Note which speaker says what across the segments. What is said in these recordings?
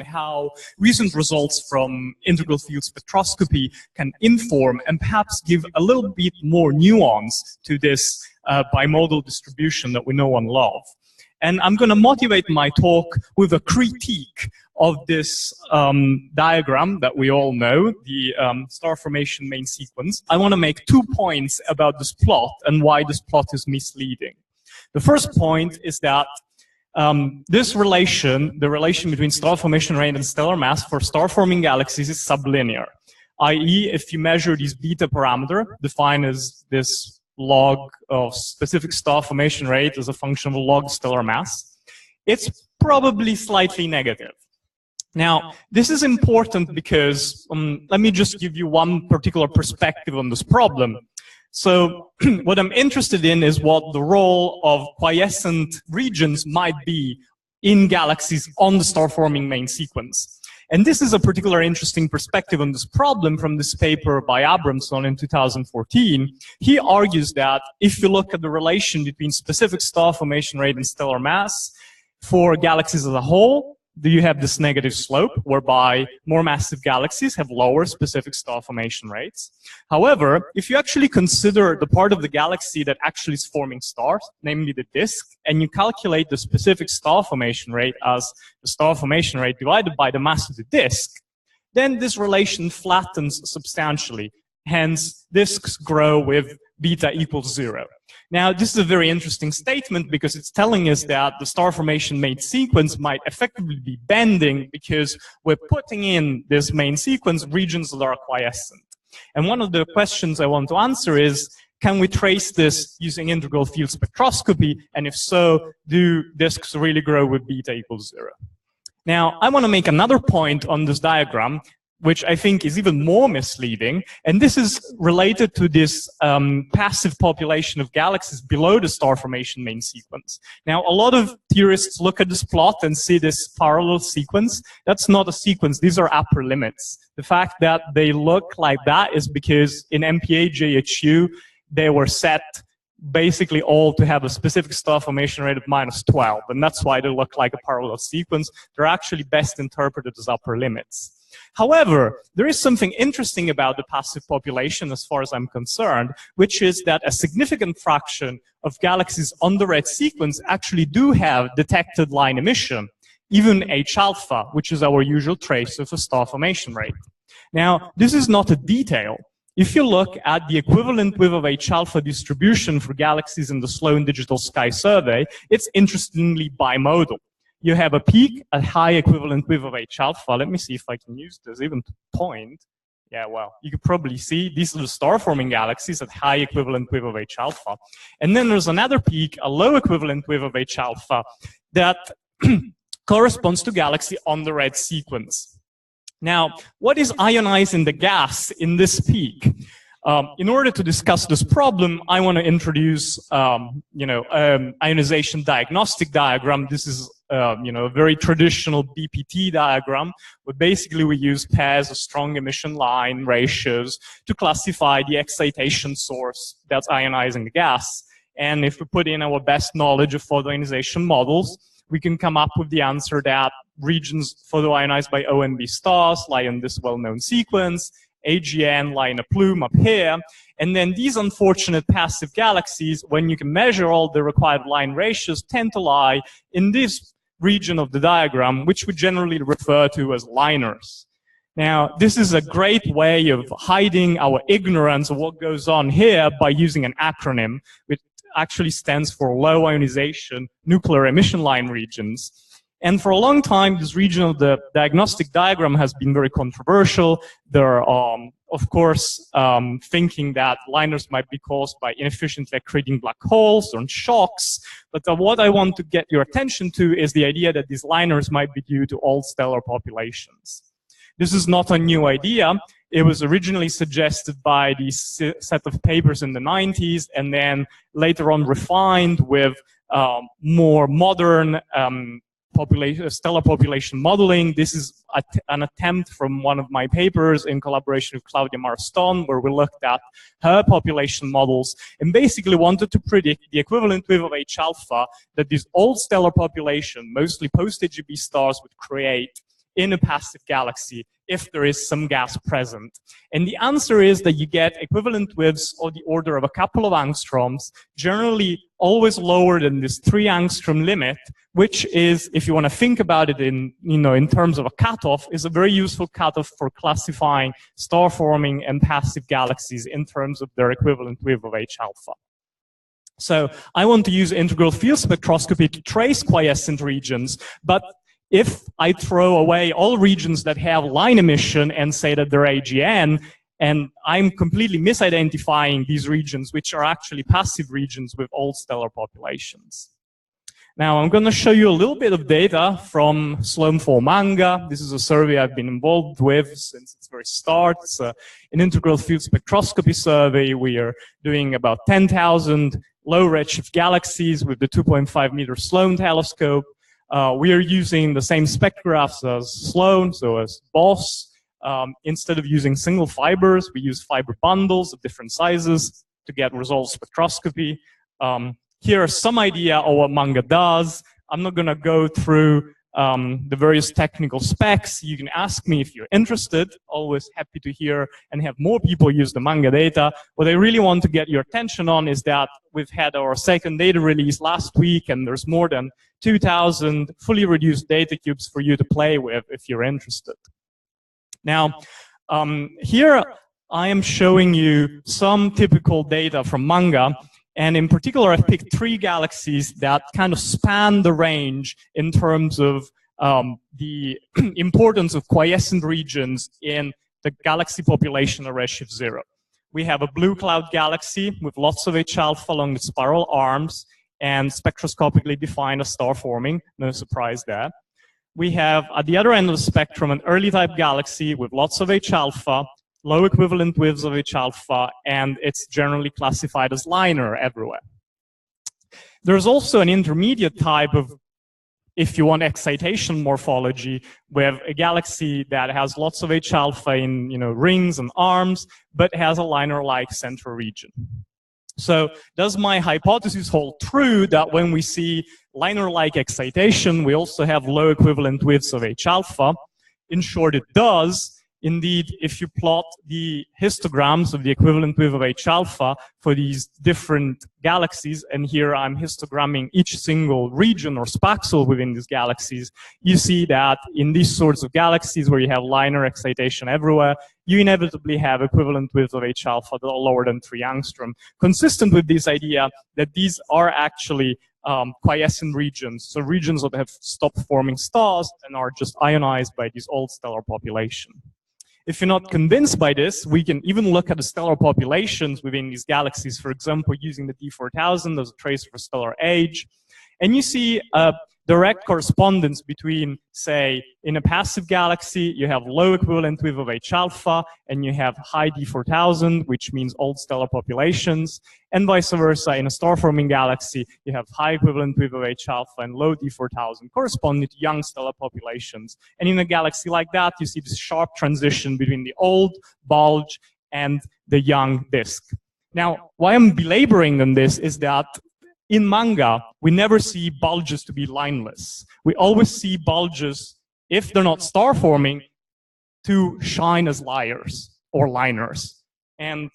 Speaker 1: how recent results from integral field spectroscopy can inform and perhaps give a little bit more nuance to this bimodal distribution that we know and love. And I'm going to motivate my talk with a critique of this diagram that we all know, the star formation main sequence. I want to make 2 points about this plot and why this plot is misleading. The first point is that this relation, the relation between star formation rate and stellar mass for star-forming galaxies is sublinear, i.e. if you measure these beta parameter, defined as this log of specific star formation rate as a function of log stellar mass, it's probably slightly negative. Now, this is important because, let me just give you one particular perspective on this problem. So what I'm interested in is what the role of quiescent regions might be in galaxies on the star-forming main sequence. And this is a particularly interesting perspective on this problem from this paper by Abramson in 2014. He argues that if you look at the relation between specific star formation rate and stellar mass for galaxies as a whole, you have this negative slope, whereby more massive galaxies have lower specific star formation rates. However, if you actually consider the part of the galaxy that actually is forming stars, namely the disk, and you calculate the specific star formation rate as the star formation rate divided by the mass of the disk, then this relation flattens substantially. Hence, disks grow with beta equals 0. Now, this is a very interesting statement because it's telling us that the star formation main sequence might effectively be bending because we're putting in this main sequence regions that are quiescent. And one of the questions I want to answer is, can we trace this using integral field spectroscopy? And if so, do disks really grow with beta equals 0? Now, I want to make another point on this diagram, which I think is even more misleading, and this is related to this passive population of galaxies below the star formation main sequence. Now, a lot of theorists look at this plot and see this parallel sequence. That's not a sequence, these are upper limits. The fact that they look like that is because in MPA JHU, they were set basically all to have a specific star formation rate of -12, and that's why they look like a parallel sequence. They're actually best interpreted as upper limits. However, there is something interesting about the passive population as far as I'm concerned, which is that a significant fraction of galaxies on the red sequence actually do have detected line emission, even H-alpha, which is our usual trace of a star formation rate. Now, this is not a detail. If you look at the equivalent width of H-alpha distribution for galaxies in the Sloan Digital Sky Survey, it's interestingly bimodal. You have a peak at high equivalent width of H-alpha. Let me see if I can use this even to point. Yeah, well, you could probably see these are the star-forming galaxies at high equivalent width of H-alpha. And then there's another peak, a low equivalent width of H-alpha, that corresponds to galaxy on the red sequence. Now, what is ionizing the gas in this peak? In order to discuss this problem, I want to introduce, ionization diagnostic diagram. This is, a very traditional BPT diagram, where basically we use pairs of strong emission line ratios to classify the excitation source that's ionizing the gas. And if we put in our best knowledge of photoionization models, we can come up with the answer that regions photoionized by O and B stars lie in this well-known sequence, AGN lie in a plume up here, and then these unfortunate passive galaxies, when you can measure all the required line ratios, tend to lie in this region of the diagram, which we generally refer to as liners. Now, this is a great way of hiding our ignorance of what goes on here by using an acronym, which actually stands for low ionization nuclear emission line regions. And for a long time, this region of the diagnostic diagram has been very controversial. There are, of course, thinking that liners might be caused by inefficiently accreting black holes or shocks. But what I want to get your attention to is the idea that these liners might be due to old stellar populations. This is not a new idea. It was originally suggested by this set of papers in the 90s, and then later on refined with more modern stellar population modeling. This is an attempt from one of my papers in collaboration with Claudia Marston, where we looked at her population models and basically wanted to predict the equivalent width of H-alpha that this old stellar population, mostly post-AGB stars, would create in a passive galaxy if there is some gas present? And the answer is that you get equivalent widths of the order of a couple of angstroms, generally always lower than this 3 angstrom limit, which is, if you want to think about it in, in terms of a cutoff, is a very useful cutoff for classifying star-forming and passive galaxies in terms of their equivalent width of H alpha. So I want to use integral field spectroscopy to trace quiescent regions, but if I throw away all regions that have line emission and say that they're AGN, and I'm completely misidentifying these regions, which are actually passive regions with old stellar populations. Now, I'm going to show you a little bit of data from Sloan for MaNGA. This is a survey I've been involved with since its very start. It's an integral field spectroscopy survey. We are doing about 10,000 low redshift galaxies with the 2.5 meter Sloan telescope. We are using the same spectrographs as Sloan, so as BOSS. Instead of using single fibers, we use fiber bundles of different sizes to get results spectroscopy. Here are some idea of what MaNGA does. I'm not going to go through the various technical specs. You can ask me if you're interested. Always happy to hear and have more people use the MaNGA data. What I really want to get your attention on is that we've had our second data release last week, and there's more than 2,000 fully reduced data cubes for you to play with if you're interested. Now, here I am showing you some typical data from MaNGA. And in particular, I've picked 3 galaxies that kind of span the range in terms of the importance of quiescent regions in the galaxy population of redshift 0. We have a blue cloud galaxy with lots of H alpha along the spiral arms and spectroscopically defined as star forming. No surprise there. We have, at the other end of the spectrum, an early type galaxy with lots of H alpha, low equivalent widths of H alpha, and it's generally classified as liner everywhere. There's also an intermediate type of, if you want, excitation morphology, with a galaxy that has lots of H alpha in rings and arms, but has a liner-like central region. So does my hypothesis hold true that when we see liner-like excitation, we also have low equivalent widths of H alpha? In short, it does. Indeed, if you plot the histograms of the equivalent width of H alpha for these different galaxies, and here I'm histogramming each single region or spaxel within these galaxies, you see that in these sorts of galaxies where you have liner excitation everywhere, you inevitably have equivalent widths of H alpha that are lower than 3 angstrom, consistent with this idea that these are actually quiescent regions, so regions that have stopped forming stars and are just ionized by this old stellar population. If you're not convinced by this, we can even look at the stellar populations within these galaxies, for example, using the D4000 as a tracer for stellar age. And you see a direct correspondence between, say, in a passive galaxy, you have low equivalent width of H alpha, and you have high D4000, which means old stellar populations, and vice versa. In a star-forming galaxy, you have high equivalent width of H alpha and low D4000, corresponding to young stellar populations. And in a galaxy like that, you see this sharp transition between the old bulge and the young disk. Now, why I'm belaboring on this is that in MaNGA, we never see bulges to be lineless. We always see bulges, if they're not star-forming, to shine as layers or liners. And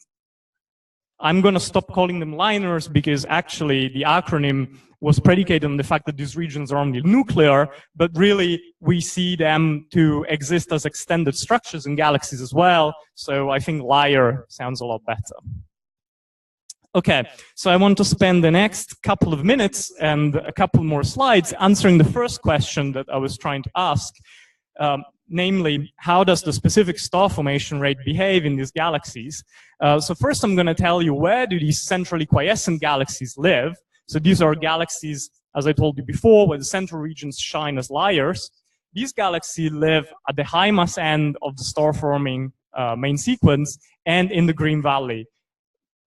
Speaker 1: I'm going to stop calling them liners because actually the acronym was predicated on the fact that these regions are only nuclear, but really we see them to exist as extended structures in galaxies as well. So I think layer sounds a lot better. Okay, so I want to spend the next couple of minutes and a couple more slides answering the first question that I was trying to ask, namely, how does the specific star formation rate behave in these galaxies? So first I'm going to tell you, where do these centrally quiescent galaxies live? So these are galaxies, as I told you before, where the central regions shine as layers. These galaxies live at the high mass end of the star-forming main sequence and in the green valley.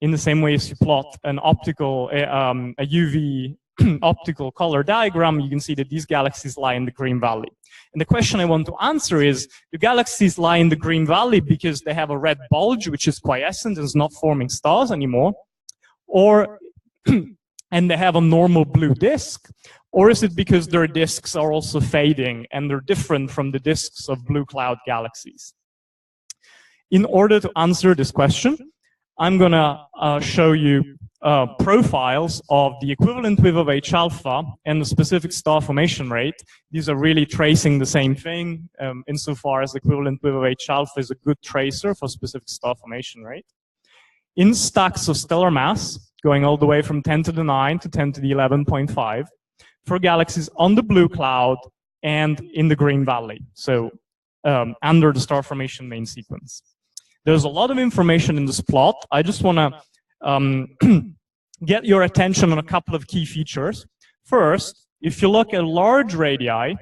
Speaker 1: In the same way as you plot an optical, a UV optical color diagram, you can see that these galaxies lie in the green valley. And the question I want to answer is, do galaxies lie in the green valley because they have a red bulge, which is quiescent and is not forming stars anymore? Or and they have a normal blue disk? Or is it because their disks are also fading and they're different from the disks of blue cloud galaxies? In order to answer this question, I'm going to show you profiles of the equivalent width of H alpha and the specific star formation rate. These are really tracing the same thing insofar as the equivalent width of H alpha is a good tracer for specific star formation rate. In stacks of stellar mass, going all the way from 10 to the 9 to 10 to the 11.5, for galaxies on the blue cloud and in the green valley, so under the star formation main sequence. There's a lot of information in this plot. I just want to get your attention on a couple of key features. First, if you look at large radii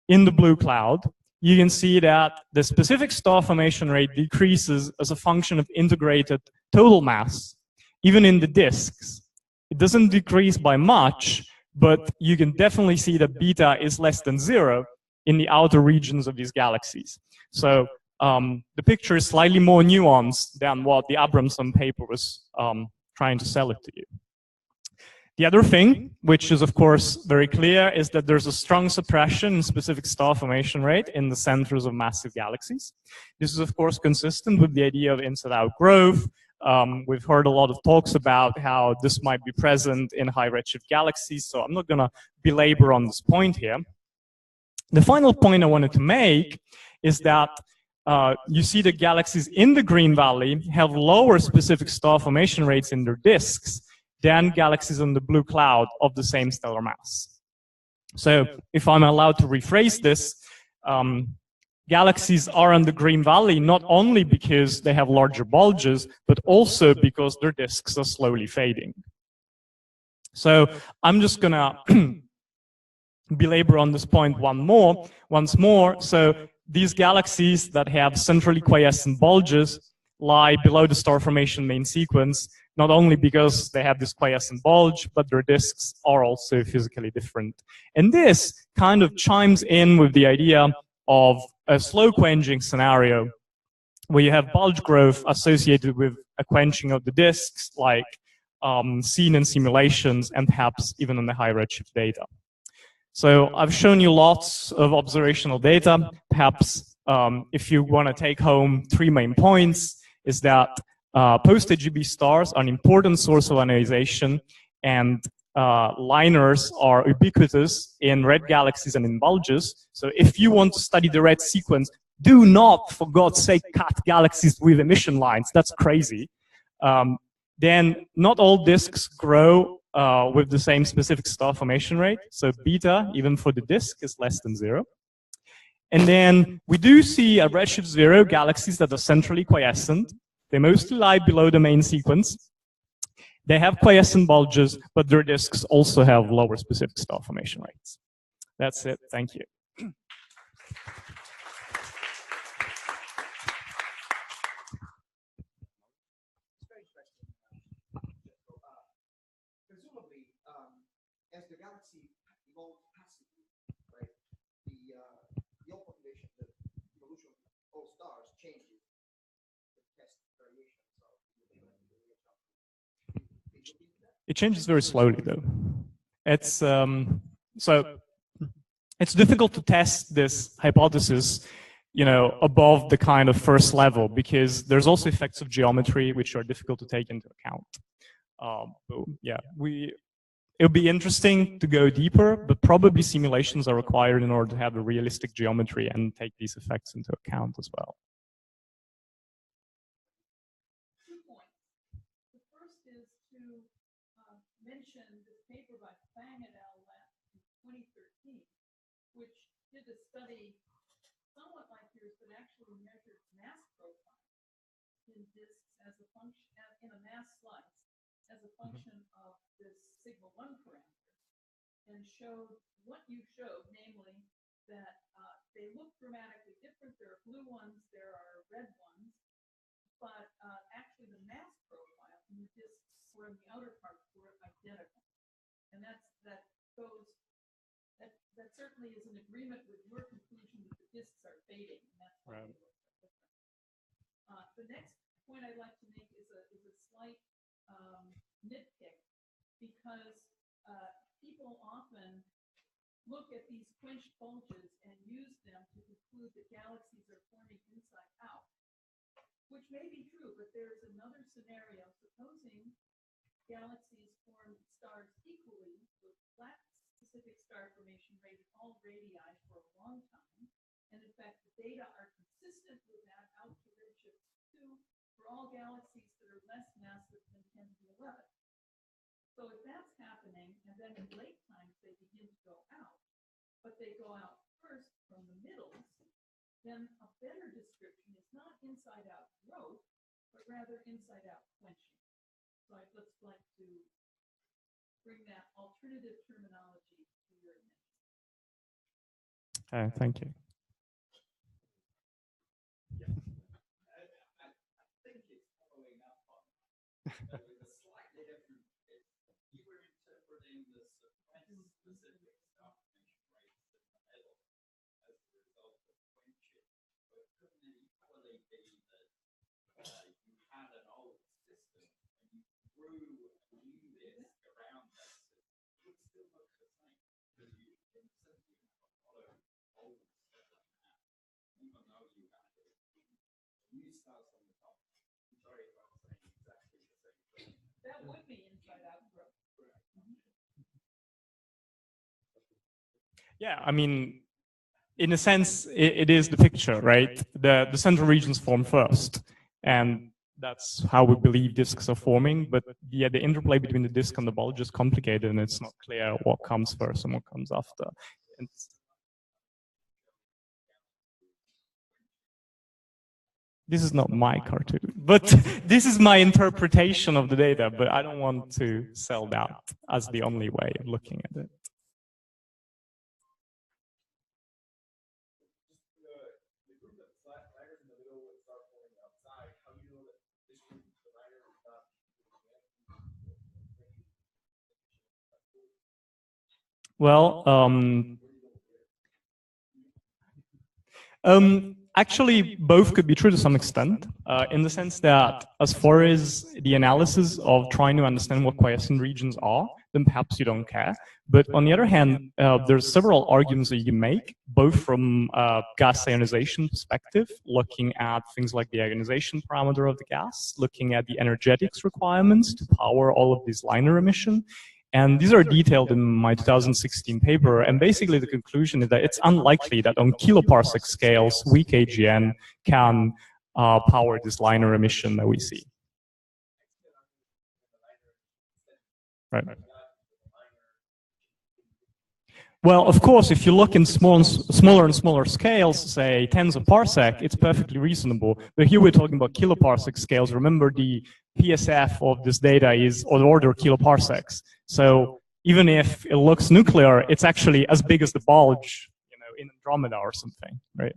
Speaker 1: in the blue cloud, you can see that the specific star formation rate decreases as a function of integrated total mass, even in the disks. It doesn't decrease by much, but you can definitely see that beta is less than 0 in the outer regions of these galaxies. So the picture is slightly more nuanced than what the Abramson paper was trying to sell it to you. The other thing, which is of course very clear, is that there's a strong suppression in specific star formation rate in the centers of massive galaxies. This is of course consistent with the idea of inside-out growth. We've heard a lot of talks about how this might be present in high redshift galaxies, so I'm not going to belabor on this point here. The final point I wanted to make is that you see the galaxies in the green valley have lower specific star formation rates in their disks than galaxies on the blue cloud of the same stellar mass. So if I'm allowed to rephrase this, galaxies are in the green valley not only because they have larger bulges, but also because their disks are slowly fading. So I'm just going to belabor on this point once more. So these galaxies that have centrally quiescent bulges lie below the star formation main sequence, not only because they have this quiescent bulge, but their disks are also physically different. And this kind of chimes in with the idea of a slow quenching scenario where you have bulge growth associated with a quenching of the disks, like seen in simulations and perhaps even in the high redshift data. So I've shown you lots of observational data. Perhaps if you want to take home 3 main points, is that post-AGB stars are an important source of ionization, and liners are ubiquitous in red galaxies and in bulges. So if you want to study the red sequence, do not, for God's sake, cut galaxies with emission lines. That's crazy. Then not all disks grow with the same specific star formation rate. So beta, even for the disk, is less than 0. And then we do see at redshift 0 galaxies that are centrally quiescent. They mostly lie below the main sequence. They have quiescent bulges, but their disks also have lower specific star formation rates. That's it. Thank you.
Speaker 2: Presumably, as the galaxy evolves passively, right, the all population, the evolution of all stars changes the test variations of the
Speaker 1: It changes very slowly, though. It's so it's difficult to test this hypothesis, you know, above the kind of first level, because there's also effects of geometry which are difficult to take into account. But yeah, it'll be interesting to go deeper, but probably simulations are required in order to have a realistic geometry and take these effects into account as well.
Speaker 3: 2 points. The first is to mention this paper by Fang et al. In 2013, which did a study somewhat like yours, but actually measured mass profile in disks as a function, in a mass slice, as a function of this sigma 1 parameter, and showed what you showed, namely that they look dramatically different. There are blue ones, there are red ones, but actually the mass profile in the disks or in the outer parts were identical. And that certainly is in agreement with your conclusion that the disks are fading, and that's why they look so different. The next point I'd like to make is a slight nitpick. because people often look at these quenched bulges and use them to conclude that galaxies are forming inside out, which may be true, but there's another scenario. Supposing galaxies form stars equally with flat specific star formation rate at all radii for a long time, and in fact the data are consistent with that out to redshift 2 for all galaxies that are less massive than 10 to the 11. So if that's happening, and then in late times they begin to go out, but they go out first from the middles, then a better description is not inside-out growth, but rather inside-out quenching. So I'd just like to bring that alternative terminology to your attention.
Speaker 1: Thank you.
Speaker 4: I think it's following up on that with a slightly different bit. You were interpreting the suppressed specific star formation rates in the middle as a result of quenching, but couldn't it equally be that you had an old system and you grew a new disk around that system? It would still look the same because you simply have a lot of old stuff like that, even though you had new stars on the top. I'm sorry if I'm saying exactly the same thing.
Speaker 3: That would be inside-out growth.
Speaker 1: Yeah, I mean, in a sense, it is the picture, right? The central regions form first, and that's how we believe disks are forming. But yeah, the interplay between the disk and the bulge is complicated, and it's not clear what comes first and what comes after. And this is not my cartoon, but this is my interpretation of the data, but I don't want to sell that as the only way of looking at it. Well, actually, both could be true to some extent, in the sense that as far as the analysis of trying to understand what quiescent regions are, then perhaps you don't care. But on the other hand, there's several arguments that you can make, both from a gas ionization perspective, looking at things like the ionization parameter of the gas, looking at the energetics requirements to power all of this liner emission. And these are detailed in my 2016 paper. And basically the conclusion is that it's unlikely that on kiloparsec scales, weak AGN can power this liner emission that we see. Right. Well, of course, if you look in smaller and smaller scales, say tens of parsec, it's perfectly reasonable. But here we're talking about kiloparsec scales. Remember, the PSF of this data is on the order of kiloparsecs. So even if it looks nuclear, it's actually as big as the bulge, you know, in Andromeda or something, right?